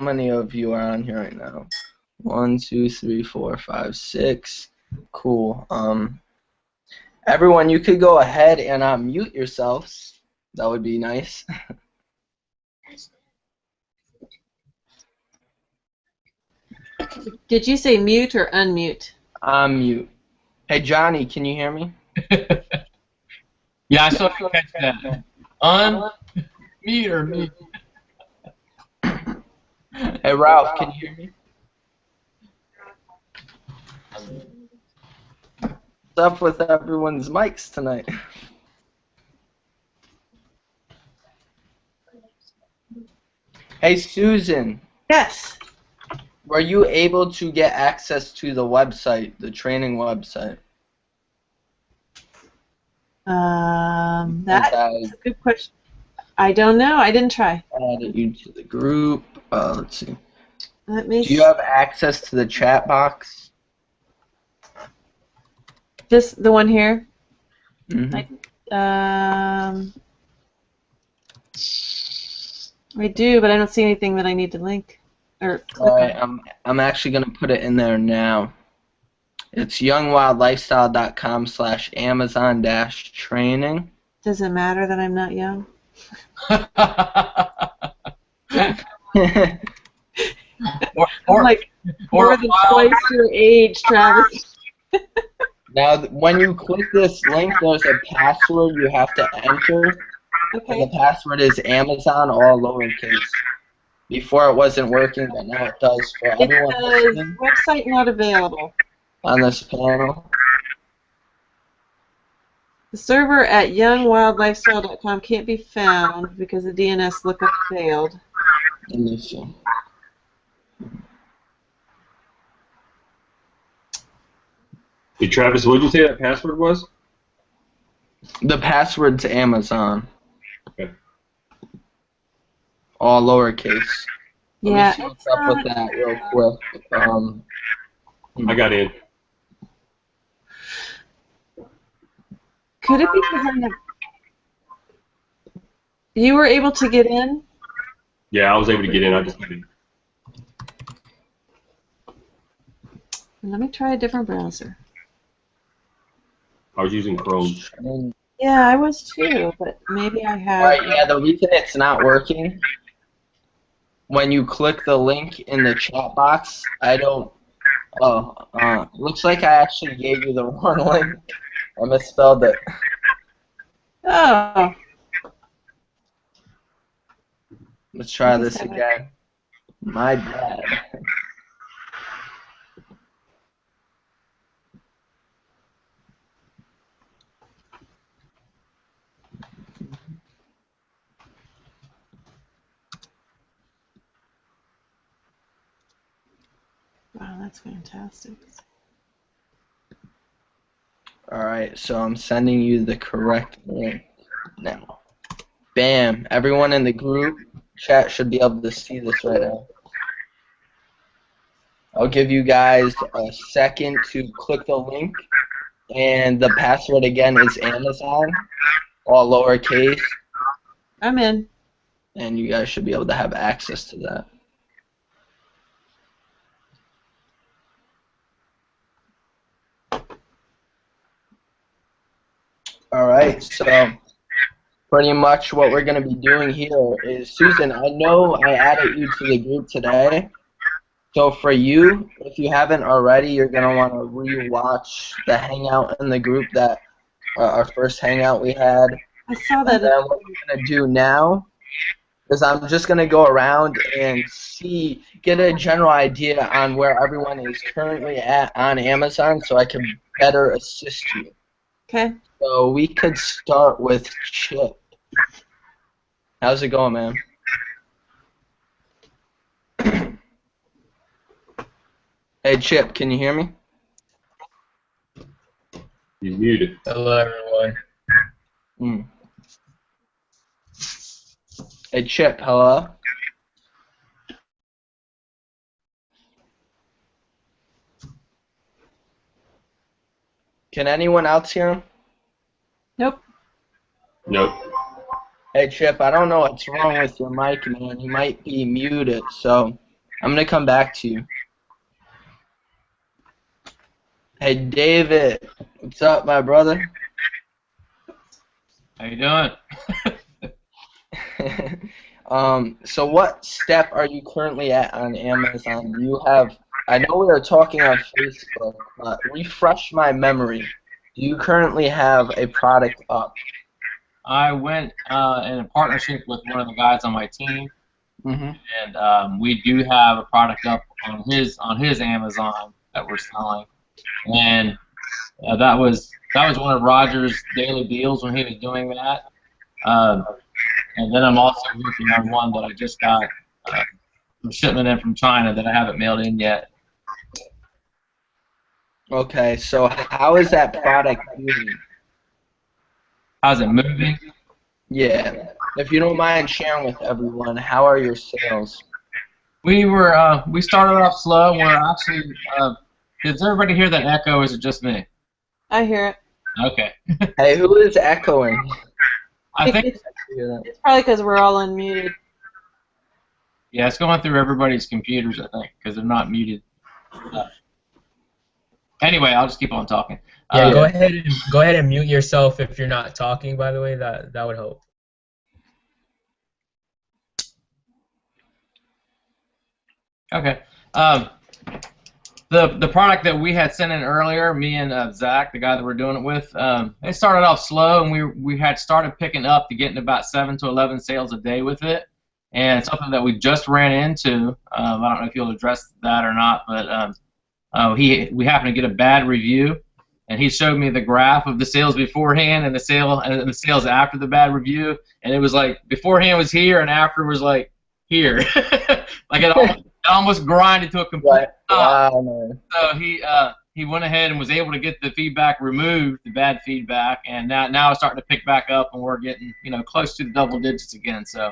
many of you are on here right now? 1, 2, 3, 4, 5, 6. Cool. Everyone, you could go ahead and mute yourselves. That would be nice. Did you say mute or unmute? Mute. Hey, Johnny, can you hear me? Yeah, I still didn't catch that. Unmute or mute? Hey, Ralph, can you hear me? What's up with everyone's mics tonight? Hey, Susan. Yes. Were you able to get access to the website, the training website? That's a good question. I don't know. I didn't try. Added you to the group. Let's see. Let me. Do you have access to the chat box? Just the one here. Mm-hmm. I do, but I don't see anything that I need to link or click Alright, on. I'm actually gonna put it in there now. It's youngwildlifestyle.com/Amazon-training. Does it matter that I'm not young? I'm like more than twice your age, Travis. Now, when you click this link, there's a password you have to enter. Okay. And the password is Amazon, all lowercase. Before it wasn't working, but now it does for everyone listening. Website not available. On this panel. The server at youngwildlifestyle.com can't be found because the DNS lookup failed. Let me see. Hey, Travis, what did you say that password was? The password's Amazon. Okay. All lowercase. Let Yeah. me see what's up with that real quick. I got in. Could it be because you were able to get in? Yeah, I was able to get in. I just couldn't. Let me try a different browser. I was using Chrome. Yeah, I was too, but maybe I have. Right, yeah, the reason it's not working, when you click the link in the chat box, I don't. Looks like I actually gave you the wrong link. I misspelled it. Oh. Let's try this again. My bad. Wow, that's fantastic. Alright, so I'm sending you the correct link now. Bam! Everyone in the group chat should be able to see this right now. I'll give you guys a second to click the link, and the password again is Amazon, all lowercase. I'm in. And you guys should be able to have access to that. Alright, so pretty much what we're going to be doing here is, Susan, I know I added you to the group today. So for you, if you haven't already, you're going to want to re-watch the hangout in the group that our first hangout we had. I saw that. And then what we're going to do now is I'm just going to go around and get a general idea on where everyone is currently at on Amazon so I can better assist you. Okay. So we could start with Chip. How's it going, man? Hey, Chip, can you hear me? You're muted. Hello, everyone. Hey, Chip, hello? Can anyone else hear him? Nope. Nope. Hey, Chip, I don't know what's wrong with your mic, man. You might be muted, so I'm gonna come back to you. Hey, David. What's up, my brother? How you doing? So what step are you currently at on Amazon? Do you have, I know we were talking on Facebook, but refresh my memory. Do you currently have a product up? I went in a partnership with one of the guys on my team, Mm-hmm. and we do have a product up on his Amazon that we're selling, and that was one of Roger's daily deals when he was doing that. Um, and then I'm also working on one that I just got some shipment in from China that I haven't mailed in yet. Okay, so how is that product doing? How's it moving? Yeah. If you don't mind sharing with everyone, how are your sales? We started off slow. We're actually does everybody hear that echo, or is it just me? I hear it. Okay. Hey, who is echoing? I think It's probably because we're all unmuted. yeah, it's going through everybody's computers, I think, because they're not muted. Anyway, I'll just keep on talking. Yeah, go ahead and mute yourself if you're not talking. By the way, that would help. Okay. The product that we had sent in earlier, me and Zach, the guy that we're doing it with, it started off slow, and we had started picking up to getting about 7 to 11 sales a day with it, and something that we just ran into. I don't know if you'll address that or not, but we happened to get a bad review, and he showed me the graph of the sales beforehand and the sales after the bad review, and it was like beforehand was here and after was like here, like it almost grinded to a complete stop. Wow, man. So he went ahead and was able to get the feedback removed, the bad feedback, and now it's starting to pick back up, and we're getting close to the double digits again. So.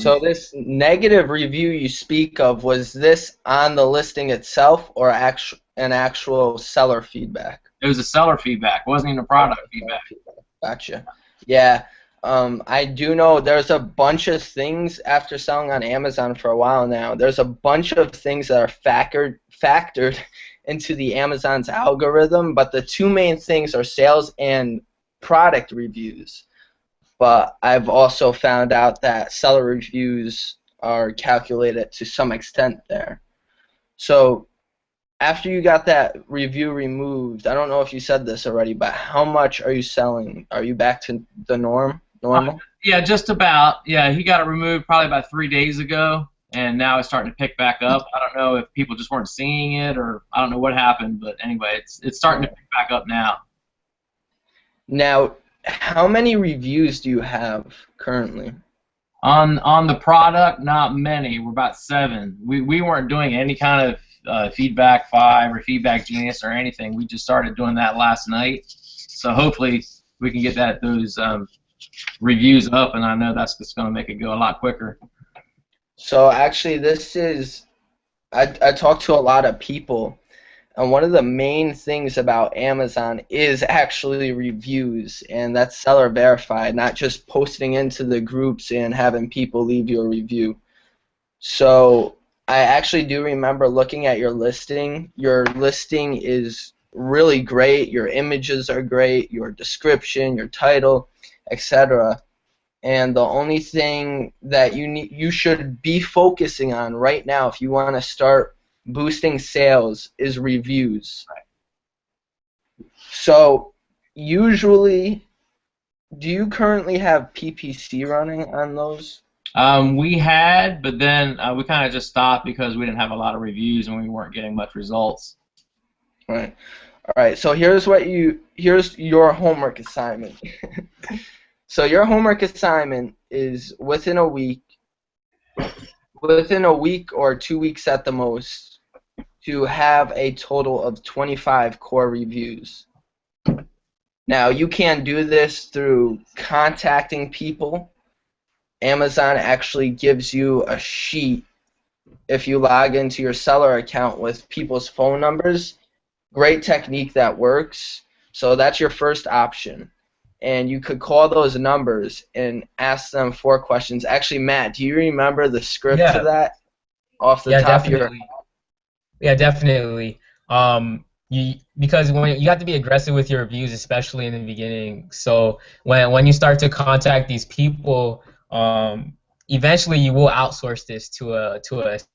So this negative review you speak of, was this on the listing itself or an actual seller feedback? It was a seller feedback. It wasn't even a product feedback. Gotcha. Yeah. I do know there's a bunch of things after selling on Amazon for a while now. There's a bunch of things that are factored into the Amazon's algorithm, but the two main things are sales and product reviews. But I've also found out that seller reviews are calculated to some extent there. So after you got that review removed, I don't know if you said this already, but how much are you selling? Are you back to the normal? Yeah, just about. Yeah, he got it removed probably about 3 days ago, and now it's starting to pick back up. I don't know if people just weren't seeing it, or I don't know what happened, but anyway, it's starting to pick back up now. Now, how many reviews do you have currently? On the product, not many. We're about 7. We weren't doing any kind of Feedback 5 or Feedback Genius or anything. We just started doing that last night. So hopefully we can get those reviews up, and I know that's just going to make it go a lot quicker. So actually I talked to a lot of people, and one of the main things about Amazon is actually reviews, and that's seller verified, not just posting into the groups and having people leave you a review. So I actually do remember looking at your listing. Your listing is really great. Your images are great, your description, your title, etc. And the only thing that you should be focusing on right now if you want to start boosting sales is reviews. Right. So usually, do you currently have PPC running on those? We had, but then we kind of just stopped because we didn't have a lot of reviews and we weren't getting much results. Right. All right. So here's your homework assignment. So your homework assignment is within a week or 2 weeks at the most, to have a total of 25 core reviews. Now, you can do this through contacting people. Amazon actually gives you a sheet if you log into your seller account with people's phone numbers. Great technique that works. So that's your first option. And you could call those numbers and ask them 4 questions. Actually, Matt, do you remember the script to that? off the Yeah, top of your head? definitely. Yeah, definitely. Because when you have to be aggressive with your reviews, especially in the beginning. So when you start to contact these people, eventually you will outsource this to a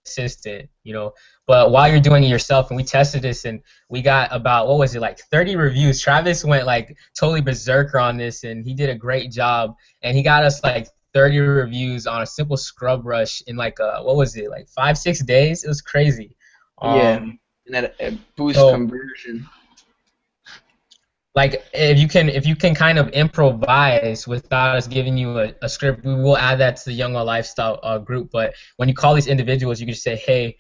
assistant, you know. But while you're doing it yourself, and we tested this, and we got about, what was it, like 30 reviews. Travis went like totally berserker on this, and he did a great job, and he got us like 30 reviews on a simple scrub brush in like what was it, like 5 6 days. It was crazy. Yeah, Um, and that boost so conversion. like if you can kind of improvise without us giving you a script, we will add that to the Young Law Lifestyle group. But when you call these individuals, you can just say, hey,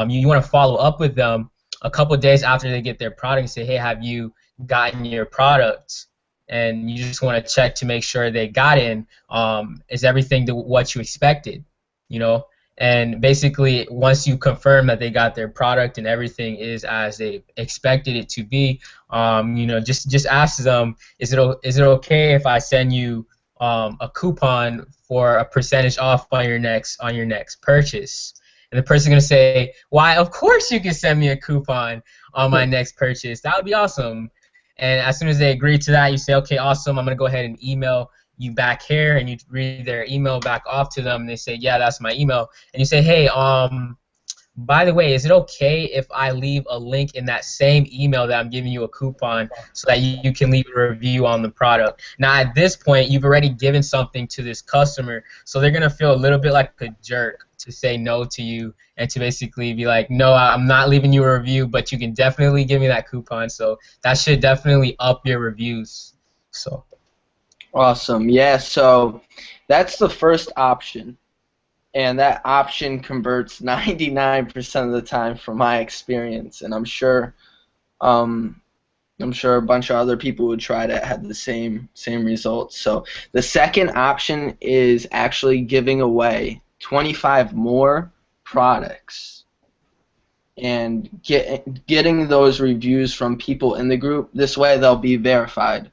you want to follow up with them a couple of days after they get their product and say, hey, have you gotten your product? And you just want to check to make sure they got in. Is everything what you expected? You know. And basically, once you confirm that they got their product and everything is as they expected it to be, you know, just ask them, is it okay if I send you a coupon for a percentage off on your next purchase? And the person's gonna say, why? Of course you can send me a coupon on my next purchase. That would be awesome. And as soon as they agree to that, you say, okay, awesome. I'm gonna go ahead and email you back here, and you read their email back off to them, and they say, yeah, that's my email. And you say, hey, by the way, is it okay if I leave a link in that same email that I'm giving you a coupon so that you can leave a review on the product? Now, at this point, you've already given something to this customer, so they're going to feel a little bit like a jerk to say no to you and to basically be like, no, I'm not leaving you a review, but you can definitely give me that coupon. So that should definitely up your reviews. So. Awesome. Yeah, so that's the first option. And that option converts 99% of the time from my experience. And um, I'm sure a bunch of other people would try to have the same results. So the second option is actually giving away 25 more products and getting those reviews from people in the group. This way they'll be verified.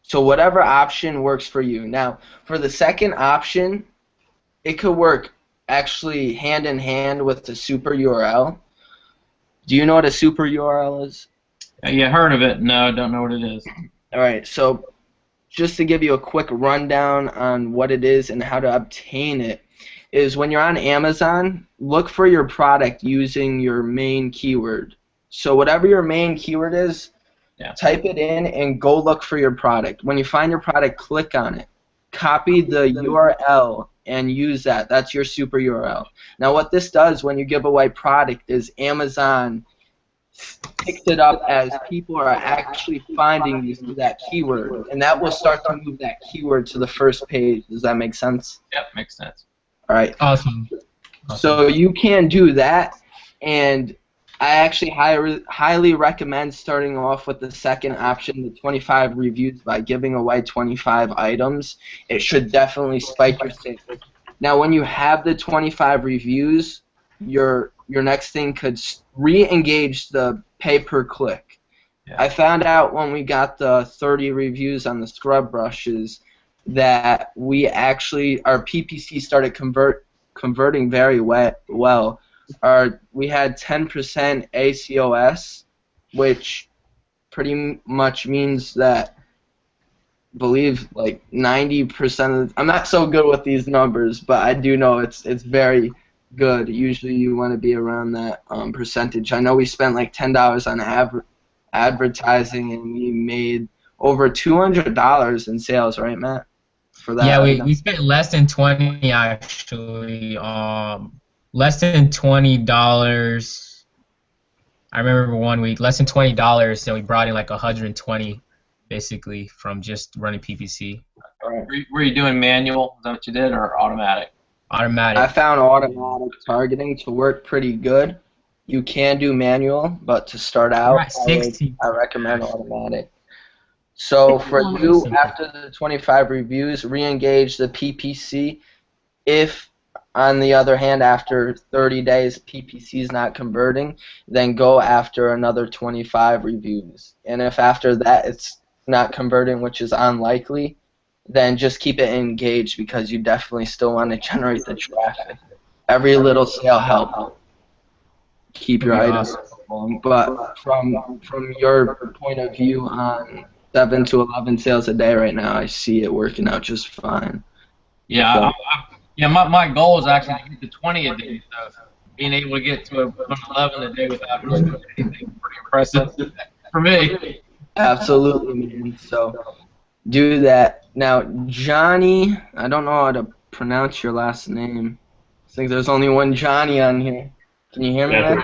So whatever option works for you. Now, for the second option, it could work actually hand in hand with the super URL. Do you know what a super URL is? Yeah, heard of it. No, don't know what it is. All right, so just to give you a quick rundown on what it is and how to obtain it, is when you're on Amazon, look for your product using your main keyword. So whatever your main keyword is, type it in and go look for your product. When you find your product, click on it. Copy the URL and use that. That's your super URL. Now what this does when you give away product is Amazon picks it up as people are actually finding you through that keyword, and that will start to move that keyword to the first page. Does that make sense? Yep, makes sense. All right. Awesome. So you can do that, and I actually highly recommend starting off with the second option, the 25 reviews, by giving away 25 items. It should definitely spike your sales. Now, when you have the 25 reviews, your next thing could re-engage the pay-per-click. Yeah. I found out when we got the 30 reviews on the scrub brushes that we actually, our PPC started converting very well. We had 10% ACOS, which pretty much means that, I believe, like 90% of I'm not so good with these numbers, but I do know it's very good. Usually you want to be around that percentage. I know we spent like $10 on advertising, and we made over $200 in sales, right, Matt? For that. Yeah, we spent less than 20 actually. Less than $20. I remember one week, less than $20, and we brought in like 120, basically, from just running PPC. Right. Were you doing manual? Is that what you did, or automatic? Automatic. I found automatic targeting to work pretty good. You can do manual, but to start out, I recommend automatic. So for you, after the 25 reviews, re-engage the PPC. If, on the other hand, after 30 days PPC is not converting, then go after another 25 reviews. And if after that it's not converting, which is unlikely, then just keep it engaged, because you definitely still want to generate the traffic. every little sale helps keep your That'd be items going. But from your point of view on 7 to 11 sales a day right now, I see it working out just fine. Yeah, So, yeah. My goal is actually to get to 20 a day. So being able to get to an 11 a day without really doing anything is pretty impressive for me. absolutely, man. So do that. Now, Johnny, I don't know how to pronounce your last name. I think there's only one Johnny on here. Can you hear me, man?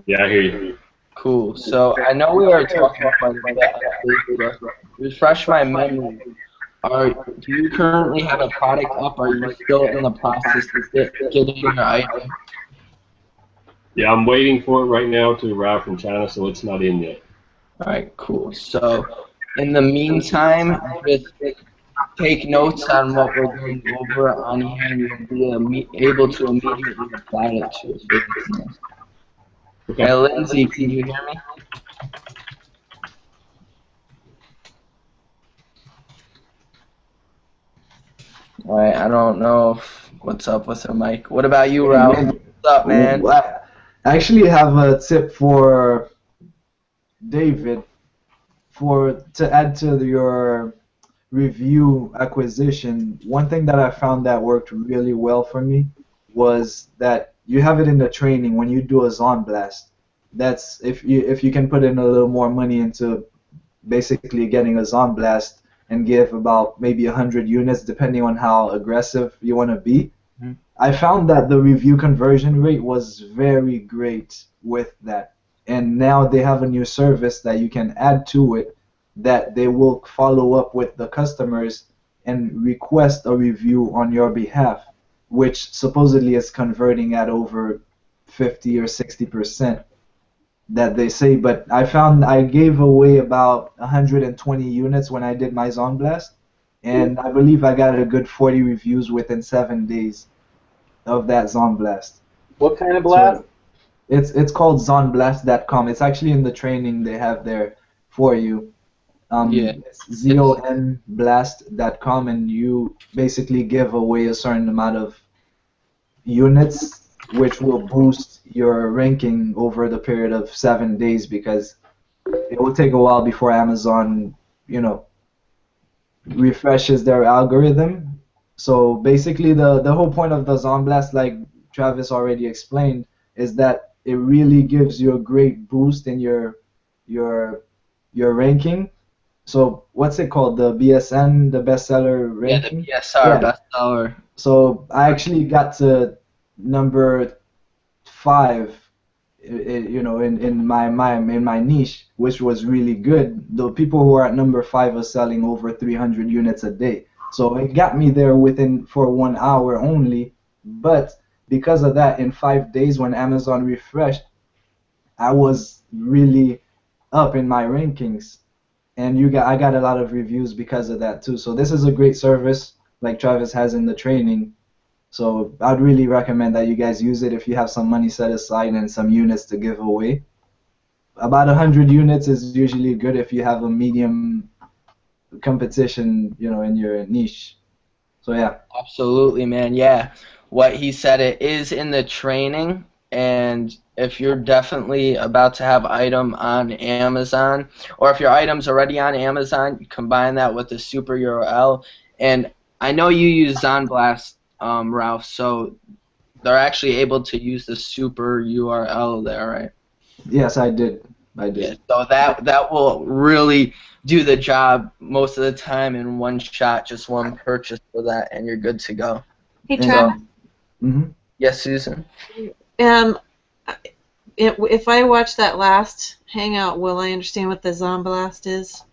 Yeah, I hear you. Cool. So I know we are talking quite a bit on Facebook. Refresh my memory. Do you currently have a product up? Or are you still in the process of getting your item? Yeah, I'm waiting for it right now to arrive from China, so it's not in yet. All right, cool. So in the meantime, just take notes on what we're going over on here, and you'll be able to immediately apply it to your business. Okay. Hey, Lindsay, can you hear me? All right, I don't know what's up with her mic. What about you, Ralph? What's up, man? I actually have a tip for David to add to your review acquisition. One thing that I found that worked really well for me was that you have it in the training when you do a zone blast. That's if you can put in a little more money into basically getting a zone blast and give about maybe 100 units depending on how aggressive you want to be. I found that the review conversion rate was very great with that. And now they have a new service that you can add to it that they will follow up with the customers and request a review on your behalf, which supposedly is converting at over 50 or 60% that they say. But I found I gave away about 120 units when I did my Zone Blast, and I believe I got a good 40 reviews within 7 days of that Zone Blast. What kind of blast? So it's called zonblast.com. It's actually in the training they have there for you. Yeah. It's zonblast.com, and you basically give away a certain amount of units, which will boost your ranking over the period of 7 days, because it will take a while before Amazon, refreshes their algorithm. So basically, the whole point of the Zone Blast, like Travis already explained, is that it really gives you a great boost in your ranking. So what's it called? The BSN, the bestseller ranking? Yeah, the BSR, bestseller. So I actually got to number 5, in my niche, which was really good. The people who are at number 5 are selling over 300 units a day. So it got me there for 1 hour only. But because of that, in 5 days when Amazon refreshed, I was really up in my rankings. And I got a lot of reviews because of that too. So this is a great service like Travis has in the training. So I'd really recommend that you guys use it if you have some money set aside and some units to give away. About 100 units is usually good if you have a medium competition, in your niche. So yeah. Absolutely, man. Yeah. What he said, it is in the training, and if you're definitely about to have item on Amazon, or if your item's already on Amazon, you combine that with the super URL. And I know you use ZonBlast, Ralph, so they're actually able to use the super URL there, right? Yes, I did. Yeah, so that will really do the job most of the time in one shot, just one purchase for that, and you're good to go. Hey, So, Travis. yes, Susan? If I watch that last hangout, will I understand what the Zomblast is?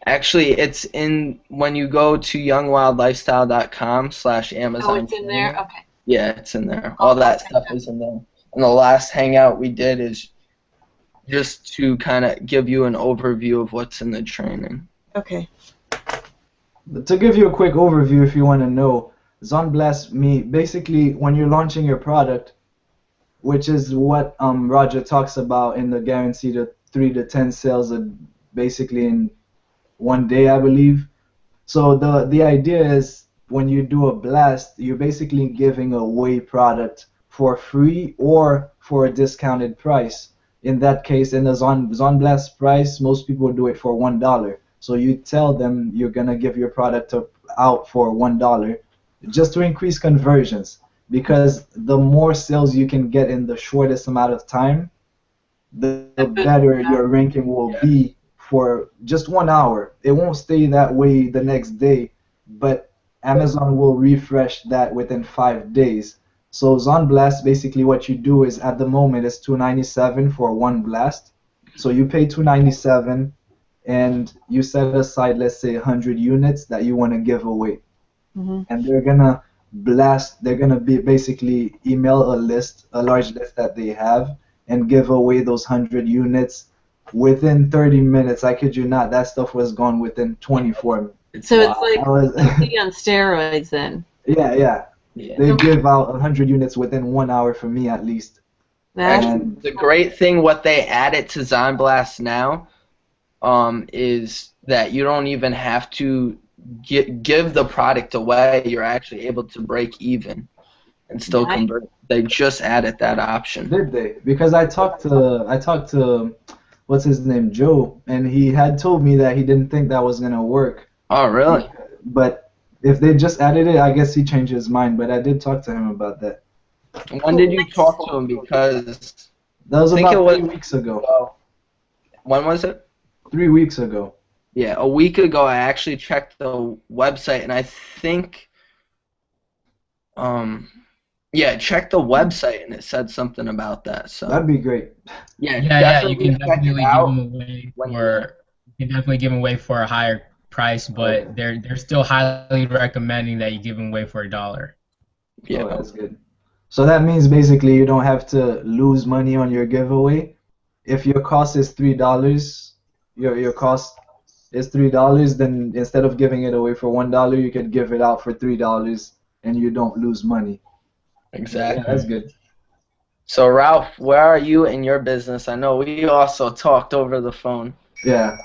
Actually, it's in when you go to youngwildlifestyle.com/Amazon. Oh, it's in there? Okay. Yeah, it's in there. All that stuff is in there. And the last hangout we did is just to kind of give you an overview of what's in the training. Okay. To give you a quick overview, if you want to know, ZonBlast basically when you're launching your product, which is what Roger talks about in the guaranteed 3 to 10 sales basically in 1 day, I believe. So the idea is when you do a blast, you're basically giving away product for free or for a discounted price. In that case, in the Zon Blast price, most people do it for $1. So you tell them you're gonna give your product out for $1 just to increase conversions. Because the more sales you can get in the shortest amount of time, the better your ranking will be for just 1 hour. It won't stay that way the next day, but Amazon will refresh that within 5 days. So Zon Blast, basically what you do is at the moment it's $297 for one blast. So you pay $297 and you set aside, let's say, 100 units that you want to give away. And they're gonna they're gonna be basically email a list, a large list that they have, and give away those 100 units within 30 minutes. I kid you not, that stuff was gone within 24 minutes. So it's like on steroids then. Yeah. They give out 100 units within 1 hour for me at least. And the great thing, what they added to Zon Blast now, is that you don't even have to give the product away. You're actually able to break even and still convert. They just added that option. Did they? Because I talked to what's his name, Joe, and he had told me that he didn't think that was gonna work. Oh, really? But if they just added it, I guess he changed his mind. But I did talk to him about that. When did you talk to him? Because that was about 3 weeks ago. When was it? 3 weeks ago. Yeah, a week ago I actually checked the website, and I think, checked the website, and it said something about that. So that'd be great. Yeah, you can definitely give them away for a higher price, but they're still highly recommending that you give them away for $1. Yeah, that's good. So that means basically you don't have to lose money on your giveaway. If your cost is $3, your cost is $3, then instead of giving it away for $1, you could give it out for $3, and you don't lose money. Exactly. Yeah, that's good. So Ralph, where are you in your business? I know we also talked over the phone. Yeah.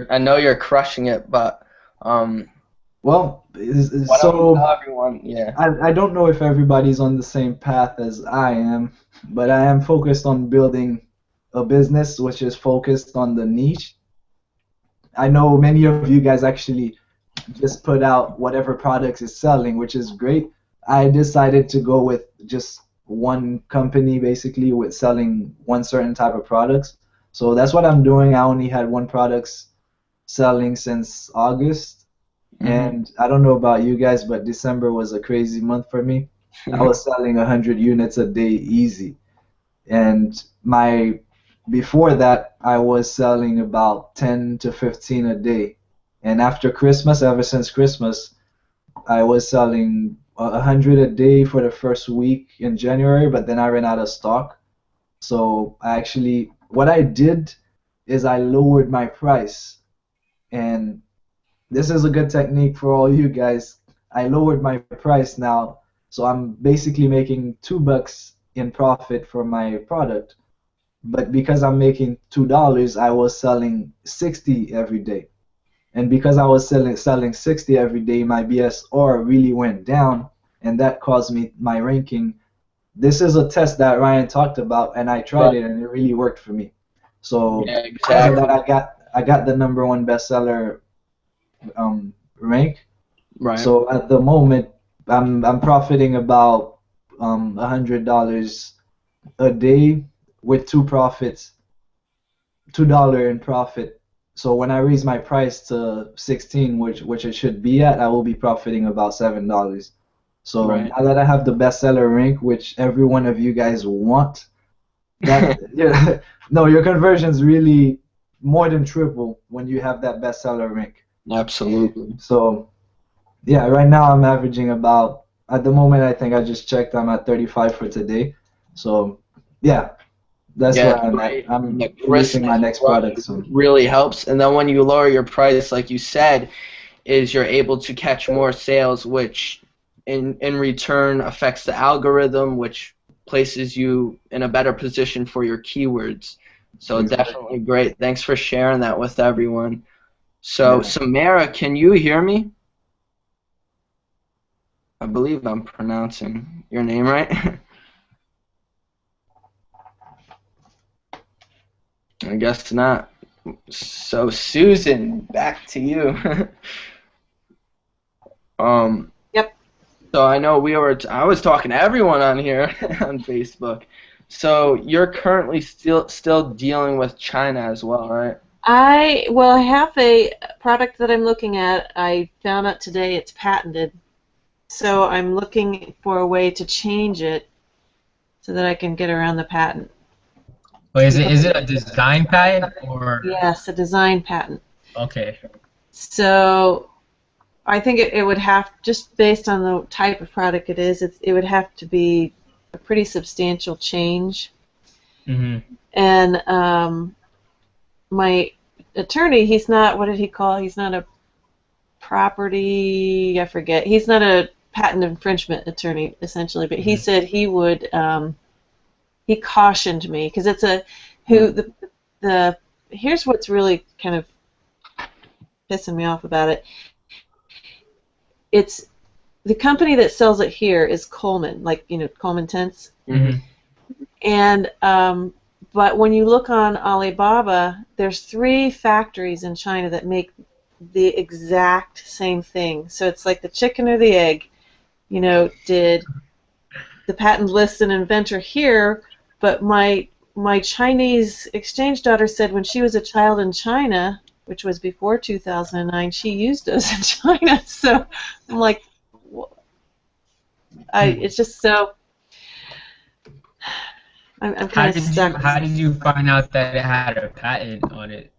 I know you're crushing it, but well, so everyone, yeah. I don't know if everybody's on the same path as I am, but I am focused on building a business which is focused on the niche. I know many of you guys actually just put out whatever products is selling, which is great. I decided to go with just one company basically with selling one certain type of products. So that's what I'm doing. I only had one product selling since August. And I don't know about you guys, but December was a crazy month for me. I was selling 100 units a day easy. And before that, I was selling about 10 to 15 a day. And after Christmas, ever since Christmas, I was selling 100 a day for the first week in January, but then I ran out of stock. So what I did is I lowered my price. And this is a good technique for all you guys. I lowered my price now, so I'm basically making $2 in profit for my product. But because I'm making $2, I was selling 60 every day. And because I was selling 60 every day, my BSR really went down, and that caused me my ranking. This is a test that Ryan talked about, and I tried it, and it really worked for me. So because of that, I got the #1 bestseller rank. Right. So at the moment, I'm profiting about $100 a day with $2 in profit. So when I raise my price to 16, which it should be at, I will be profiting about $7. So now that I have the bestseller rank, which every one of you guys want, no, your conversion's really more than triple when you have that bestseller rank. Absolutely. So yeah, right now I'm averaging about, at the moment I think I just checked, I'm at 35 for today. So yeah, that's where I'm at. I'm releasing my next product soon. Really helps, and then when you lower your price, like you said, is you're able to catch more sales, which in return affects the algorithm, which places you in a better position for your keywords. So definitely great. Thanks for sharing that with everyone. So Samara, can you hear me? I believe I'm pronouncing your name right. I guess not. So Susan, back to you. Yep. So I know I was talking to everyone on here on Facebook. So you're currently still dealing with China as well, right? I have a product that I'm looking at. I found out today it's patented. So I'm looking for a way to change it so that I can get around the patent. But is it a design patent or? Yes, a design patent. Okay. So I think it would have, just based on the type of product it is, it would have to be a pretty substantial change. Mhm. And my attorney, he's not, what did he call? He's not a property, I forget. He's not a patent infringement attorney, essentially, but he said he would, he cautioned me, because it's here's what's really kind of pissing me off about it. It's the company that sells it here is Coleman, like, Coleman Tents. Mhm. And but when you look on Alibaba, there's 3 factories in China that make the exact same thing. So it's like the chicken or the egg. Did the patent list an inventor here? But my Chinese exchange daughter said when she was a child in China, which was before 2009, she used those in China. So I'm like, it's just so. I'm kind of stuck. How did you find out that it had a patent on it?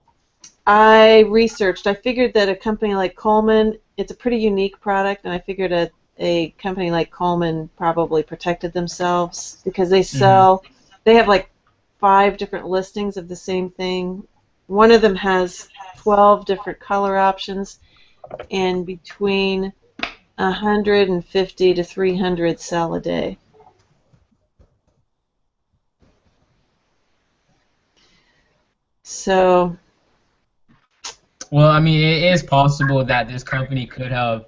I researched. I figured that a company like Coleman, it's a pretty unique product, and I figured a company like Coleman probably protected themselves because they sell. They have like 5 different listings of the same thing. One of them has 12 different color options, and between 150 to 300 sell a day. So. Well, I mean, it is possible that this company could have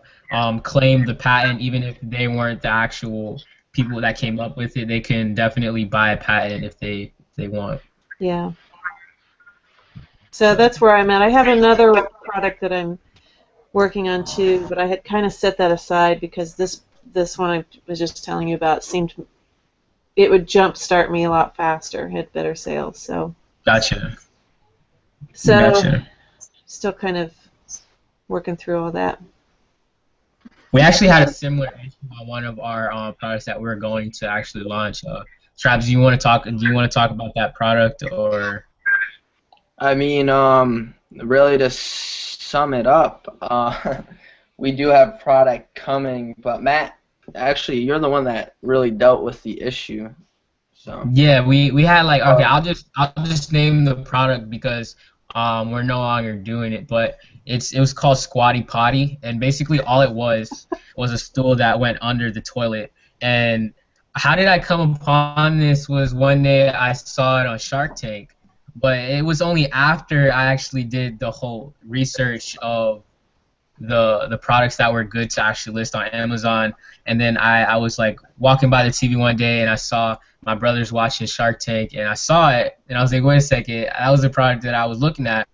claimed the patent, even if they weren't the actual people that came up with it. They can definitely buy a patent if they want. Yeah. So that's where I'm at. I have another product that I'm working on too, but I had kind of set that aside because this one I was just telling you about seemed it would jumpstart me a lot faster, had better sales. So. Gotcha. Gotcha. Still kind of working through all that. We actually had a similar issue on one of our products that we're going to actually launch. Travis, do you want to talk about that product or? I mean, really to sum it up, we do have product coming, but Matt, actually, you're the one that really dealt with the issue. So. Yeah, we had like, okay, I'll just name the product because we're no longer doing it, but it was called Squatty Potty, and basically all it was a stool that went under the toilet. And how did I come upon this was one day I saw it on Shark Tank, but it was only after I actually did the whole research of the products that were good to actually list on Amazon. And then I was like walking by the TV one day and I saw my brothers watching Shark Tank and I saw it and I was like, wait a second, that was the product that I was looking at.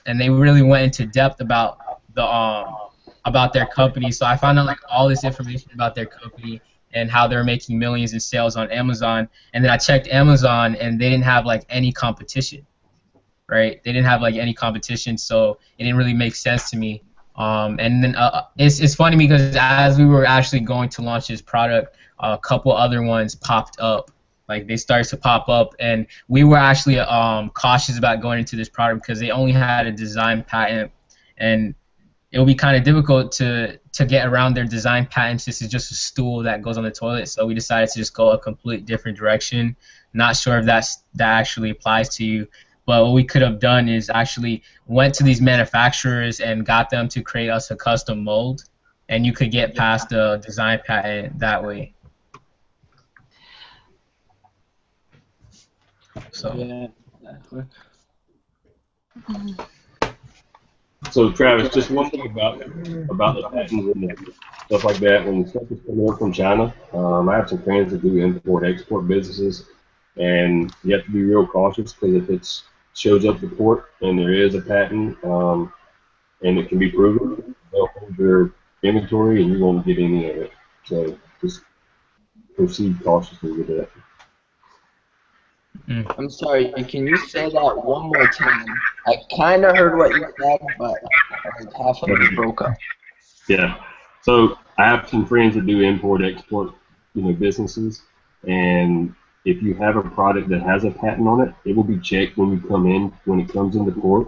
And they really went into depth about their company. So I found out like all this information about their company and how they're making millions in sales on Amazon. And then I checked Amazon and they didn't have like any competition, right? They didn't have like any competition, so it didn't really make sense to me. And then it's funny because as we were actually going to launch this product, a couple other ones popped up. Like they started to pop up, and we were actually cautious about going into this product because they only had a design patent, and it would be kind of difficult to get around their design patents. This is just a stool that goes on the toilet, so we decided to just go a complete different direction. Not sure if that actually applies to you. But what we could have done is actually went to these manufacturers and got them to create us a custom mold, and you could get past the design patent that way. So. Yeah, exactly. So Travis, just one thing about the patents and stuff like that. When stuff is coming in from China, I have some friends that do import-export businesses, and you have to be real cautious because if it's shows up to court and there is a patent, and it can be proven, they'll hold your inventory and you won't get any of it. So just proceed cautiously with that. I'm sorry, can you say that one more time? I kind of heard what you said, but like half of it broke up. Yeah. So I have some friends that do import-export, businesses, and if you have a product that has a patent on it, it will be checked when it comes into court.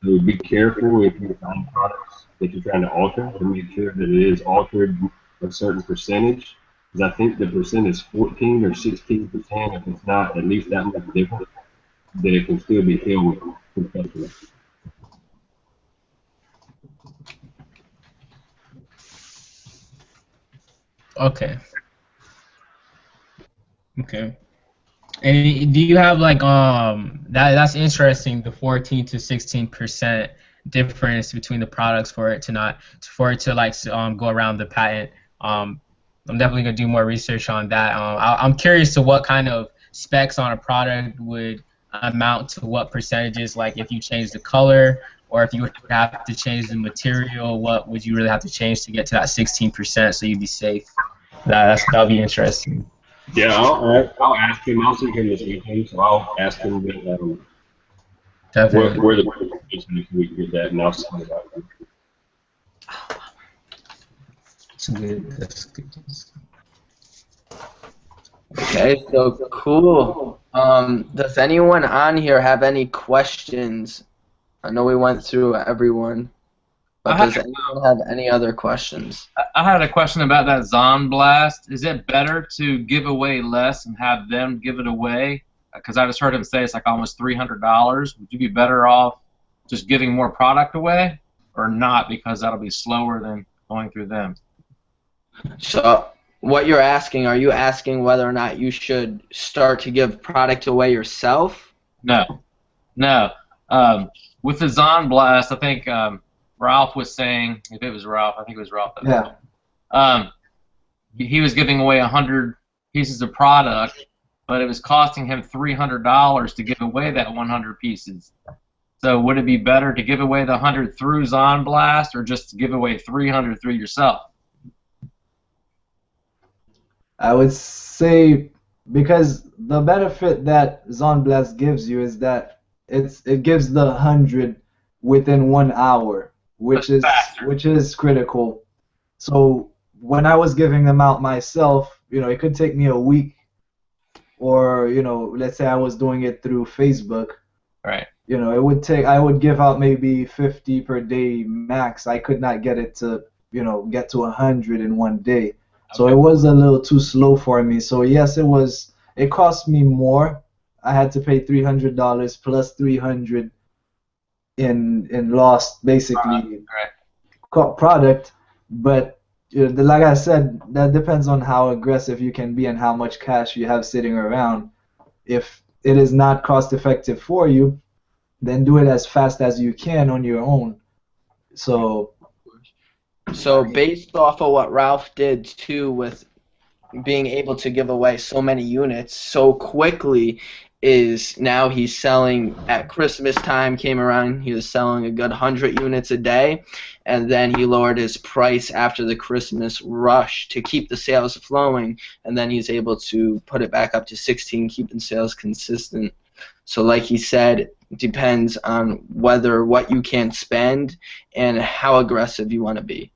So be careful if you find products that you're trying to alter, to make sure that it is altered a certain percentage. Because I think the percent is 14 or 16%. If it's not at least that much different, then it can still be held successfully. Okay. Okay. And do you have like that's interesting, the 14 to 16% difference between the products for it to like go around the patent. I'm definitely gonna do more research on that. I'm curious to what kind of specs on a product would amount to what percentages. Like if you change the color, or if you would have to change the material, what would you really have to change to get to that 16% so you'd be safe? That'll be interesting. Yeah, I'll ask him. I'll see him this evening, so I'll ask him where the information is, we can get that, and I'll send it out. That's good. Okay, so cool. Does anyone on here have any questions? I know we went through everyone, but does anyone have any other questions? I had a question about that Zon Blast. Is it better to give away less and have them give it away? Because I just heard him say it's like almost $300. Would you be better off just giving more product away, or not, because that'll be slower than going through them? So what you're asking, are you asking whether or not you should start to give product away yourself? No. With the Zon Blast, I think Ralph was saying, if it was Ralph, I think it was Ralph. Yeah. He was giving away 100 pieces of product, but it was costing him $300 to give away that 100 pieces. So would it be better to give away the 100 through Zon Blast, or just to give away 300 through yourself? I would say, because the benefit that Zon Blast gives you is that it gives the 100 within 1 hour, which is critical. So when I was giving them out myself, it could take me a week, or let's say I was doing it through Facebook. Right. I would give out maybe 50 per day max. I could not get it to get to 100 in 1 day. So it was a little too slow for me. So yes, it cost me more. I had to pay $300 plus 300 in lost, basically, product. But like I said, that depends on how aggressive you can be and how much cash you have sitting around. If it is not cost effective for you, then do it as fast as you can on your own. So based off of what Ralph did too, with being able to give away so many units so quickly, is now he's selling, at Christmas time came around, he was selling a good 100 units a day, and then he lowered his price after the Christmas rush to keep the sales flowing, and then he's able to put it back up to 16, keeping sales consistent. So like he said, it depends on what you can spend and how aggressive you want to be.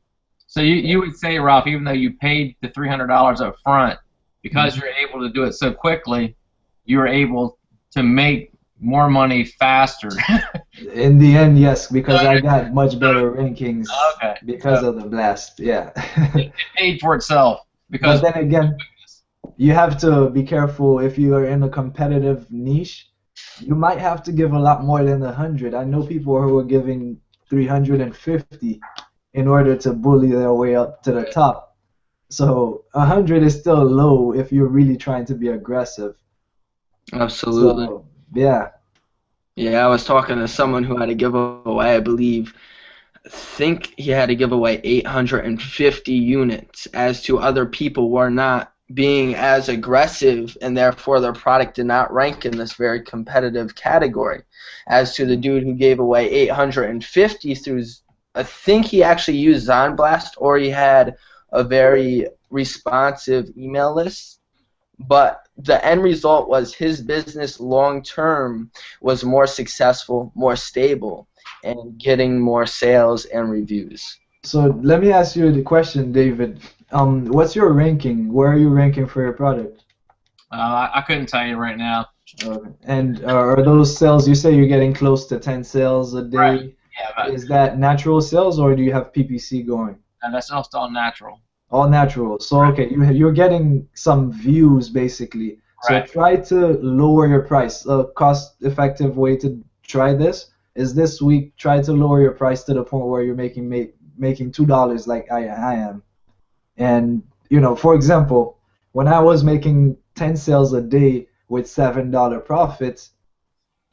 So you would say, Ralph, even though you paid the $300 up front, because you're able to do it so quickly, you're able to make more money faster. In the end, yes, because I got much better rankings because of the blast. Yeah. It paid for itself. But then again, you have to be careful. If you are in a competitive niche, you might have to give a lot more than 100. I know people who are giving 350 in order to bully their way up to the top. So 100 is still low if you're really trying to be aggressive. Absolutely. So, yeah. Yeah, I was talking to someone who had to give away, I think he had to give away 850 units, as to other people were not being as aggressive, and therefore their product did not rank in this very competitive category. As to the dude who gave away 850 through, I think he actually used Zonblast, or he had a very responsive email list. But the end result was his business long term was more successful, more stable, and getting more sales and reviews. So let me ask you the question, David. What's your ranking? Where are you ranking for your product? I couldn't tell you right now. Okay. And are those sales, you say you're getting close to 10 sales a day? Right. Yeah, but Is that natural sales, or do you have PPC going? and that's all natural. All natural. So okay, you're getting some views basically. So Right. try to lower your price. A cost-effective way to try this this week. Try to lower your price to the point where you're making $2 like I am. And for example, when I was making 10 sales a day with $7 profits,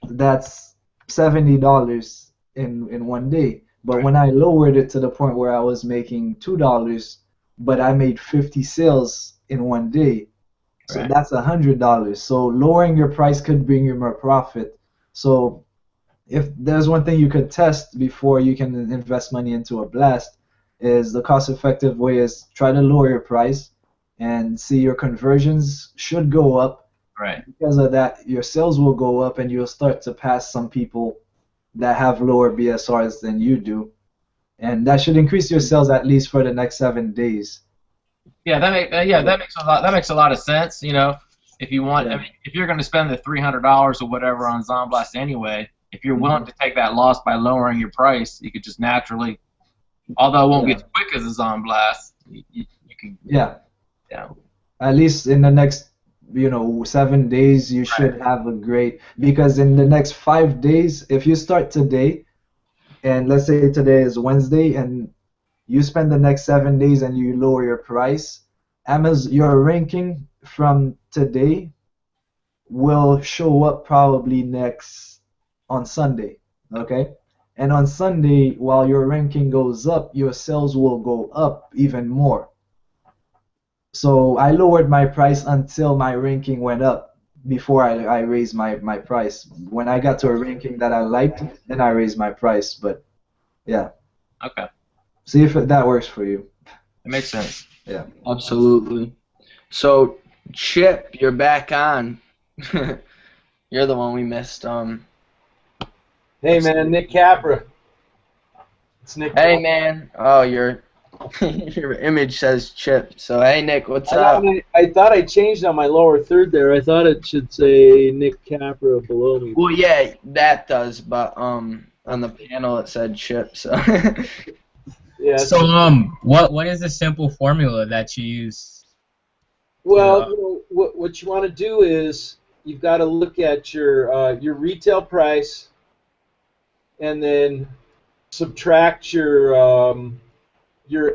that's $70 in one day. But when I lowered it to the point where I was making $2, but I made 50 sales in one day, so Right. that's $100. So lowering your price could bring you more profit. So if there's one thing you could test before you can invest money into a blast, is the cost-effective way is try to lower your price and see your conversions should go up. Right. Because of that, your sales will go up and you'll start to pass some people that have lower BSRs than you do. And that should increase your sales at least for the next 7 days. Yeah, that makes a lot. That makes a lot of sense. If you want, Yeah. I mean, if you're going to spend the $300 or whatever on Zonblast anyway, if you're willing to take that loss by lowering your price, you could just naturally, although it won't be as quick as a Zonblast, you can. Yeah. Yeah. At least in the next 7 days you should have a great, because in the next 5 days, if you start today, and let's say today is Wednesday, and you spend the next 7 days and you lower your price, your ranking from today will show up probably next on Sunday, okay? And on Sunday, while your ranking goes up, your sales will go up even more. So I lowered my price until my ranking went up before I raised my price. When I got to a ranking that I liked, then I raised my price. But yeah, Okay. see if that works for you. It makes sense. Yeah. Absolutely. So, Chip, you're back on. You're the one we missed. Hey man, Nick Capra. It's Nick. Hey, man. Oh, your image says Chip. So, hey, Nick, what's up? I thought I changed on my lower third there. I thought it should say Nick Capra below me. Well, yeah, that does, but on the panel it said Chip. So. Yeah. So what is the simple formula that you use? Well, what you want to do is you've got to look at your retail price, and then subtract your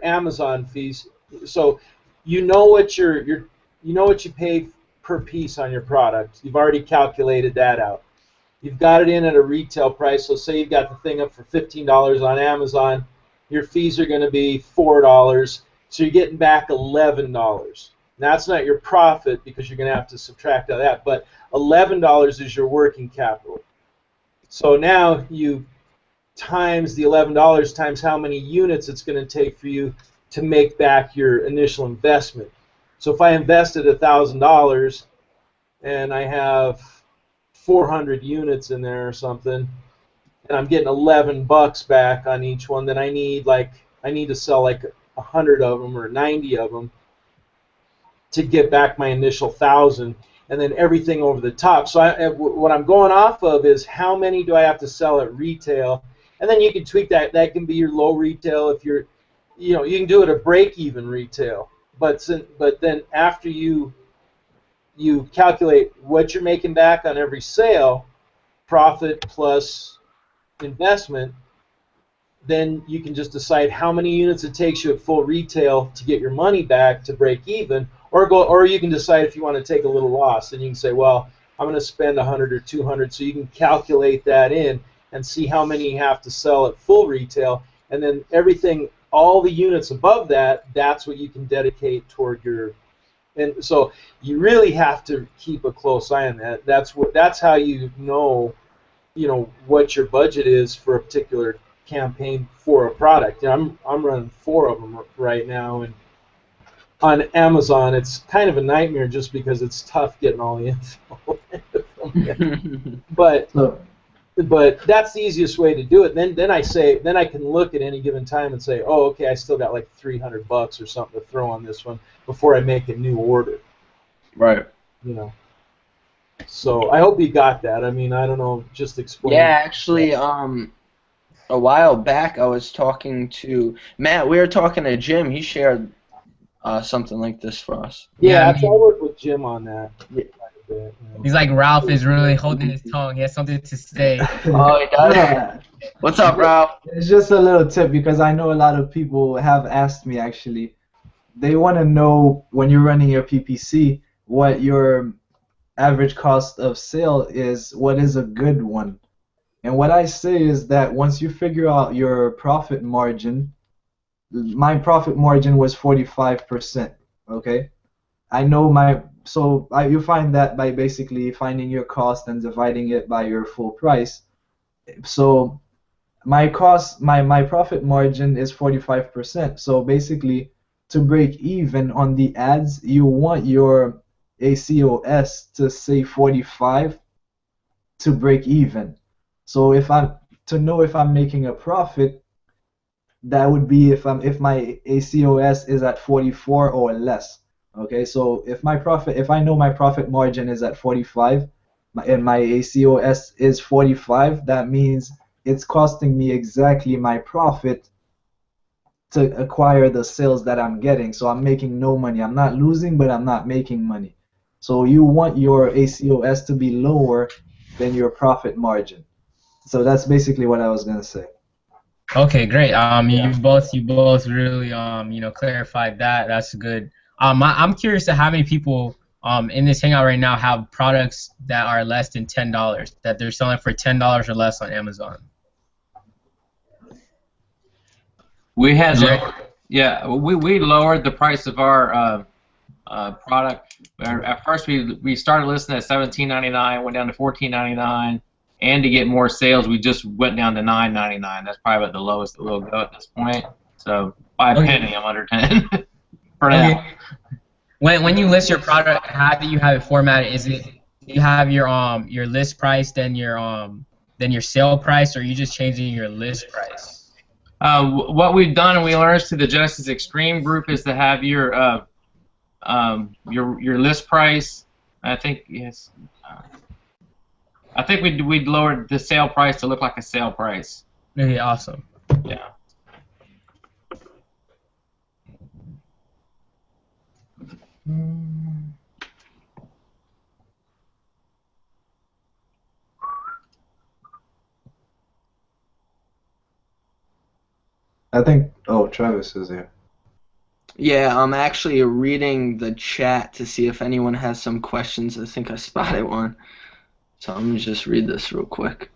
Amazon fees. So you know what you pay per piece on your product. You've already calculated that out. You've got it in at a retail price. So say you've got the thing up for $15 on Amazon. Your fees are going to be $4, so you're getting back $11. That's not your profit because you're going to have to subtract out that, but $11 is your working capital. So now you times the $11 times how many units it's going to take for you to make back your initial investment. So if I invested $1,000 and I have 400 units in there or something, and I'm getting $11 back on each one, then I need to sell like 100 of them or 90 of them to get back my initial 1,000, and then everything over the top. So what I'm going off of is how many do I have to sell at retail, and then you can tweak that. That can be your low retail if you can do it at break-even retail. But then after you calculate what you're making back on every sale, profit plus investment, then you can just decide how many units it takes you at full retail to get your money back to break even, or you can decide if you want to take a little loss, and you can say, well, I'm going to spend 100 or 200, so you can calculate that in and see how many you have to sell at full retail, and then all the units above that, that's what you can dedicate toward your And so you really have to keep a close eye on that. That's how you know what your budget is for a particular campaign for a product. I'm running 4 of them right now, and on Amazon it's kind of a nightmare just because it's tough getting all the info from you. But that's the easiest way to do it. Then I can look at any given time and say, oh, okay, I still got like $300 or something to throw on this one before I make a new order. Right. So I hope you got that. I mean, I don't know, just explain. Yeah, actually, a while back I was talking to Matt. We were talking to Jim. He shared something like this for us. Yeah, I worked with Jim on that. Yeah. Quite a bit, He's like, Ralph is really holding his tongue. He has something to say. Oh, he does? What's up, Ralph? It's just a little tip because I know a lot of people have asked me actually. They want to know when you're running your PPC what your average cost of sale is, what is a good one. And what I say is that once you figure out your profit margin, my profit margin was 45%, okay? I know you find that by basically finding your cost and dividing it by your full price. So my profit margin is 45%. So basically, to break even on the ads, you want your ACOS to say 45 to break even. So to know if I'm making a profit, that would be if my ACOS is at 44 or less. Okay, so if I know my profit margin is at 45 and my ACOS is 45, that means it's costing me exactly my profit to acquire the sales that I'm getting. So I'm making no money. I'm not losing, but I'm not making money. So you want your ACOS to be lower than your profit margin. So that's basically what I was gonna say. Okay, great. You both really clarified that. That's good. I'm curious to how many people in this hangout right now have products that are less than $10 that they're selling for $10 or less on Amazon. We had we lowered the price of our product. At first we started listing at $17.99, went down to $14.99, and to get more sales we just went down to $9.99. That's probably about the lowest that we'll go at this point. So by a penny, I'm under 10 for now. When you list your product, how do you have it formatted? Is it you have your list price, then your sale price, or are you just changing your list price? What we've done, and we learned through the Genesis Extreme group, is to have your list price. I think we'd lowered the sale price to look like a sale price. Okay, awesome. Yeah. I think. Oh, Travis is here. Yeah, I'm actually reading the chat to see if anyone has some questions. I think I spotted one. So I'm going to just read this real quick.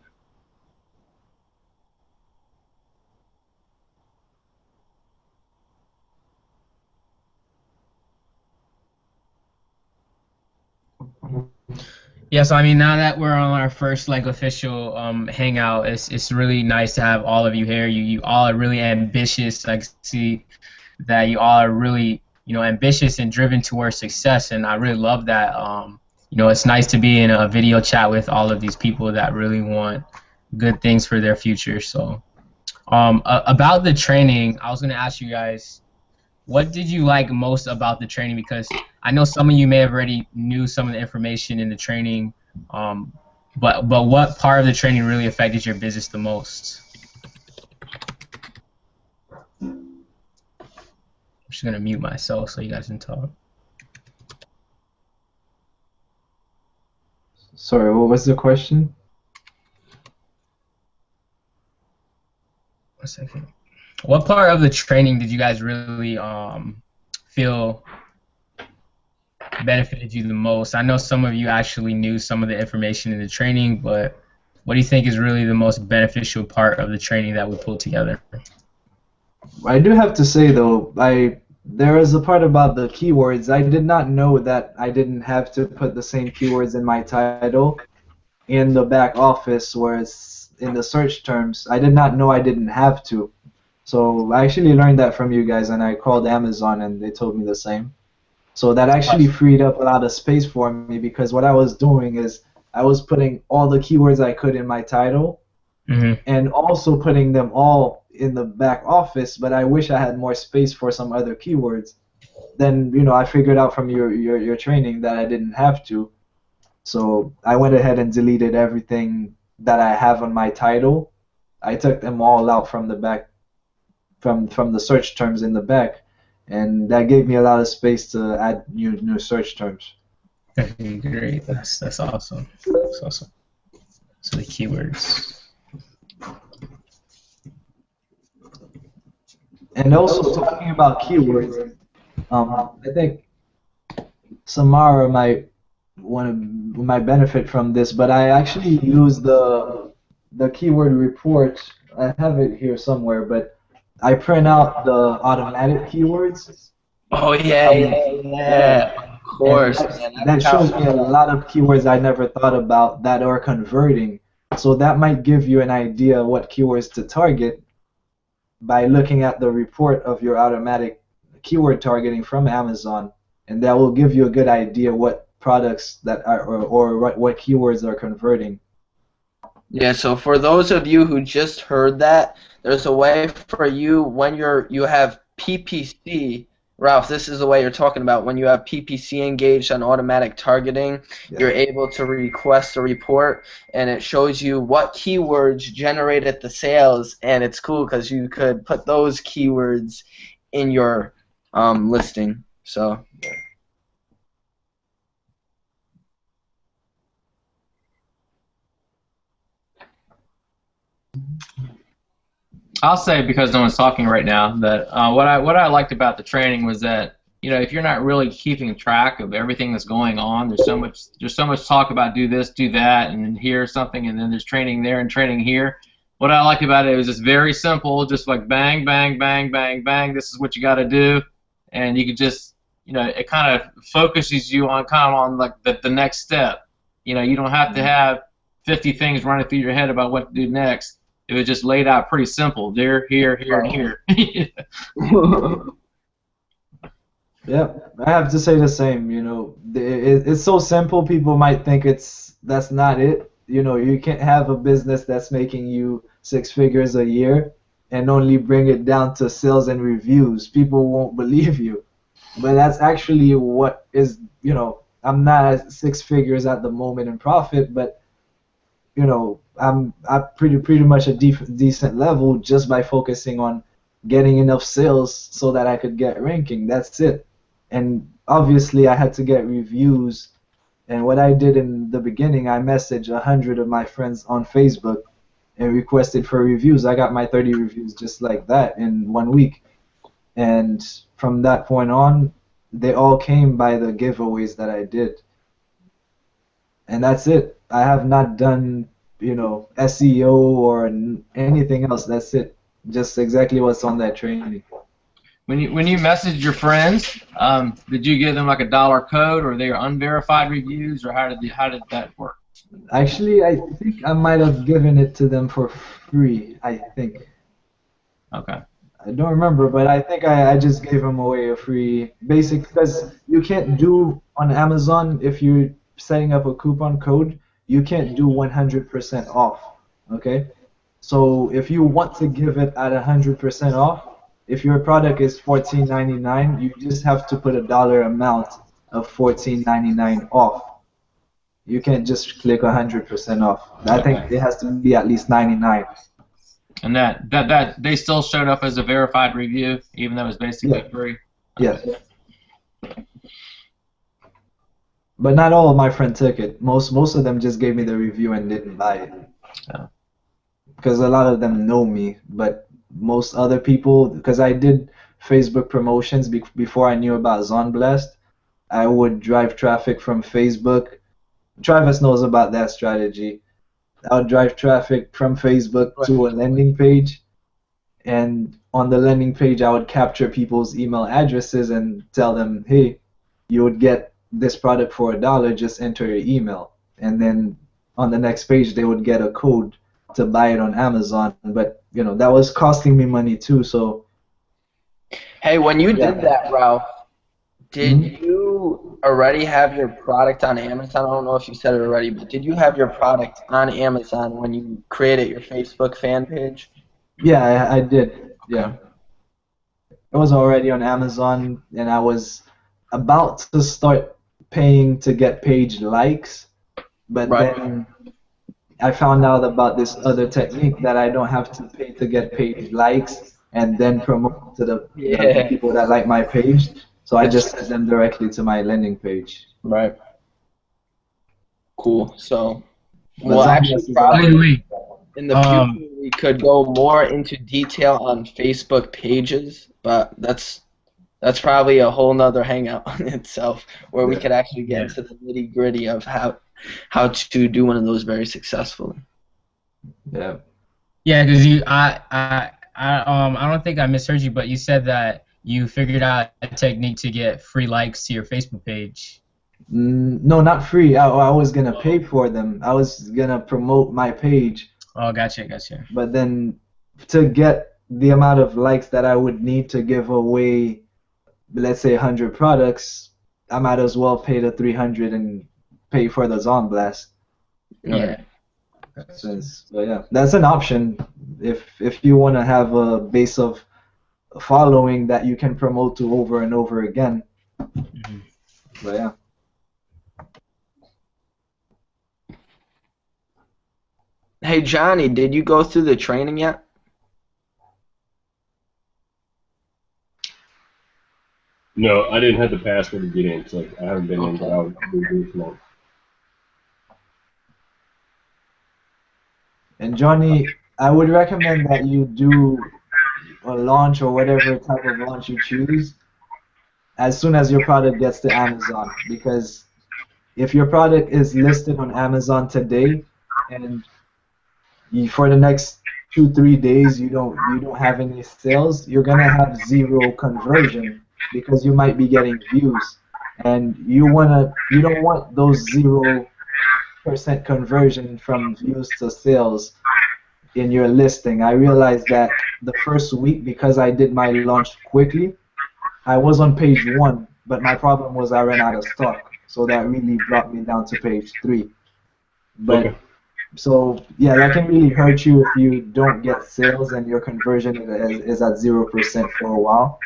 Yeah, so I mean, now that we're on our first official hangout, it's really nice to have all of you here. You all are really ambitious. I see that you all are really ambitious and driven towards success, and I really love that. It's nice to be in a video chat with all of these people that really want good things for their future. So, about the training, I was gonna ask you guys, what did you like most about the training? Because I know some of you may have already knew some of the information in the training, but what part of the training really affected your business the most? I'm just gonna mute myself so you guys can talk. Sorry, what was the question? 1 second. What part of the training did you guys really feel benefited you the most? I know some of you actually knew some of the information in the training, but what do you think is really the most beneficial part of the training that we pulled together? I do have to say though, there is a part about the keywords. I did not know that I didn't have to put the same keywords in my title in the back office, whereas in the search terms, I did not know I didn't have to. So I actually learned that from you guys, and I called Amazon, and they told me the same. So that actually freed up a lot of space for me, because what I was doing is I was putting all the keywords I could in my title, and also putting them all in the back office, but I wish I had more space for some other keywords. Then, I figured out from your training that I didn't have to. So I went ahead and deleted everything that I have on my title. I took them all out from the back, from the search terms in the back, and that gave me a lot of space to add new search terms. Okay, great. That's awesome. That's awesome. So the keywords. And also talking about keywords, I think Samara might benefit from this, but I actually use the keyword report. I have it here somewhere, but I print out the automatic keywords. Oh yeah, of course. That shows me a lot of keywords I never thought about that are converting. So that might give you an idea what keywords to target by looking at the report of your automatic keyword targeting from Amazon, and that will give you a good idea what products that are or what keywords are converting. Yeah, so for those of you who just heard that, there's a way for you when you have PPC. Ralph, this is the way you're talking about. When you have PPC engaged on automatic targeting, you're able to request a report, and it shows you what keywords generated the sales, and it's cool because you could put those keywords in your listing. So. I'll say, because no one's talking right now, that what I liked about the training was that, if you're not really keeping track of everything that's going on, there's so much talk about do this, do that, and here's something, and then there's training there and training here. What I liked about it was just very simple, just like bang, bang, bang, bang, bang. This is what you got to do, and you could just, it kind of focuses you on like the next step. You don't have to have 50 things running through your head about what to do next. It was just laid out pretty simple. There, here, and here. Yeah, I have to say the same. It's so simple. People might think that's not it. You can't have a business that's making you 6 figures a year and only bring it down to sales and reviews. People won't believe you. But that's actually what is. I'm not at 6 figures at the moment in profit, but I'm pretty much a decent level just by focusing on getting enough sales so that I could get ranking. That's it. And obviously I had to get reviews. And what I did in the beginning, I messaged 100 of my friends on Facebook and requested for reviews. I got my 30 reviews just like that in 1 week. And from that point on, they all came by the giveaways that I did. And that's it. I have not done, SEO or anything else. That's it. Just exactly what's on that training. When you messaged your friends, did you give them like a $1 code, or they are unverified reviews, or how did that work? Actually, I think I might have given it to them for free. I think. Okay. I don't remember, but I think I just gave them away a free basic, because you can't do on Amazon, if you're setting up a coupon code, you can't do 100% off. Okay. So if you want to give it at 100% off, if your product is $14.99, you just have to put a dollar amount of $14.99 off. You can't just click 100% off. I think it has to be at least 99. And that they still showed up as a verified review, even though it was basically free. Yes. But not all of my friends took it. Most of them just gave me the review and didn't buy it. Oh. Because a lot of them know me, but most other people, because I did Facebook promotions before I knew about Zonblast, I would drive traffic from Facebook. Travis knows about that strategy. I would drive traffic from Facebook to a landing page, and on the landing page, I would capture people's email addresses and tell them, hey, you would get this product for $1, just enter your email. And then on the next page, they would get a code to buy it on Amazon. But, you know, that was costing me money too, so. Hey, when you Yeah. did that, Ralph, did you already have your product on Amazon? I don't know if you said it already, but did you have your product on Amazon when you created your Facebook fan page? Yeah, I did. Yeah. It was already on Amazon, and I was about to start paying to get page likes, but Right. then I found out about this other technique that I don't have to pay to get page likes and then promote to the Yeah. people that like my page. So I It's just send them directly to my landing page. right. Cool. So, But well, Zombies actually, is a By lot. the way, in the future, we could go more into detail on Facebook pages, but that's probably a whole nother hangout in itself, where we Yeah. could actually get into the nitty gritty of how to do one of those very successfully. Yeah. yeah, because I don't think I misheard you, but you said that you figured out a technique to get free likes to your Facebook page. No, not free. I was gonna pay for them. I was gonna promote my page, Oh, gotcha. but then to get the amount of likes that I would need to give away, let's say 100 products, I might as well pay the 300 and pay for the Zon Blast. Yeah. So yeah, that's an option if you want to have a base of following that you can promote to over and over again. Mhm. But yeah. Hey, Johnny, did you go through the training yet? No, I didn't have the password to get in, so I haven't been in, but Okay. I'll do this month. And Johnny, I would recommend that you do a launch or whatever type of launch you choose as soon as your product gets to Amazon, because if your product is listed on Amazon today and for the next 2-3 days you don't have any sales, you're gonna have zero conversion because you might be getting views, and you don't want those 0% conversion from views to sales in your listing. I realized that the first week, because I did my launch quickly, I was on page 1, but my problem was I ran out of stock, so that really brought me down to page 3. But Okay. so yeah, that can really hurt you if you don't get sales and your conversion is at 0% for a while.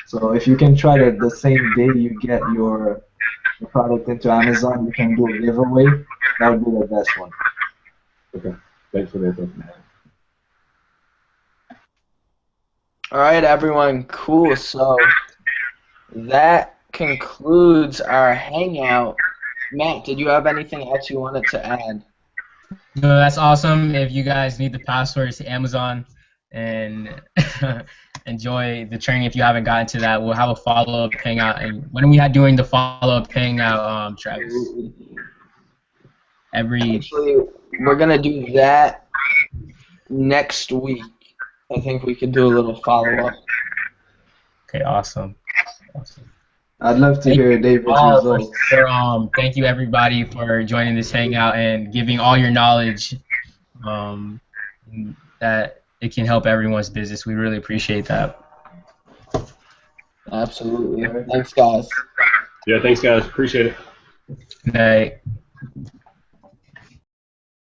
So if you can try to, the same day you get your product into Amazon, you can do a giveaway. That would be the best one. Okay. Thanks for the info. All right, everyone. Cool. So that concludes our hangout. Matt, did you have anything else you wanted to add? No, that's awesome. If you guys need the passwords to Amazon and enjoy the training, if you haven't gotten to that, we'll have a follow-up hangout. And when are we doing the follow-up hangout, Travis? Actually, we're gonna do that next week. I think we could do a little follow-up. Okay, awesome. I'd love to hear David's results. Thank you everybody for joining this hangout and giving all your knowledge that it can help everyone's business. We really appreciate that. Absolutely. Thanks, guys. Yeah, thanks, guys. Appreciate it. Good night.